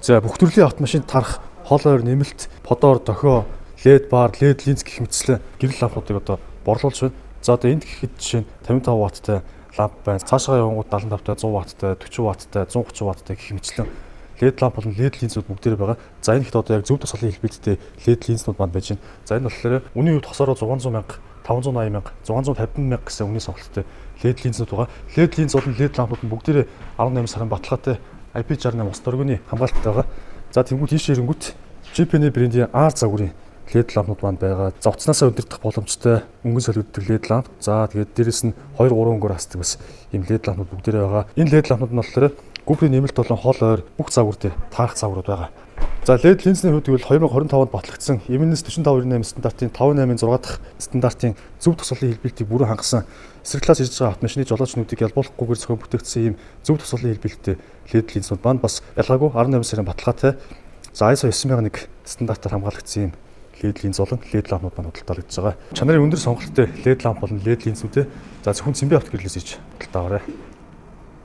За бүх төрлийн автомашинд тарах хол ойр нэмэлт, подоор, дохио, LED бар, LED линз гэх мэтчлэн гэрэл лампуудыг одоо борлуулж байна. За одоо энд гэхэд жишээ нь 55 ватттай ламп байна. Цаашаа явангууд 75-тай, 100 ватттай, 40 ватттай, 130 ватттай гэх мэтчлэн LED ламп болон LED линзүүд бүгдээрээ байгаа. За энэ хэд одоо яг зөв тусгалын хэлбэлттэй LED линзнүүд маань байж байна. За энэ болохоор үнийн хувьд хосороо 600 мянга, 580 мянга, 650 мянга гэсэн үнийн сонголттой LED линзнүүд байгаа. LED линз болон LED лампууд нь бүгдээрээ 18 сарын баталгаатай IP68 ус дөрвөний хамгаалалттай байгаа. За тэнгуү тийш ирэнгүүт JPN брендийн R загварын LED лампууд маань байгаа. За утаснасаа өдөртөх боломжтой өнгөн солиоддаг LED ламп. За тэгээд дээрэс нь 2-3 өнгөөр хасдаг бас ийм LED лампууд бүгдээрээ байгаа. Энэ LED лампууд нь болохоор GoPro нэмэлт болон хол ойр бүх загвар дээр таарах загварууд байгаа. За LED линзний хувьд бол 2025 онд батлагдсан MNS 4598 стандартын 586 дахь стандартын зөв тусгалын хэлбэлтийг бүрэн хангасан эсрэг талаас ирж байгаа автомашины жолоочнуудыг ялбуулахгүйгээр зохион бүтээгдсэн ийм зөв тусгалын хэлбэлттэй LED линзнүүд маань бас ялгаагүй 18 сарын баталгаатай за ISO 9001 стандартаар хамгаалагдсан ийм LED линз болон LED лампууд маань худалдаалагдж байгаа. Чанарын өндөр сонголттой LED ламп болон LED линзүүдээ за зөвхөн Цэмбэ авто гэрлээс иж худалдаа аваарай.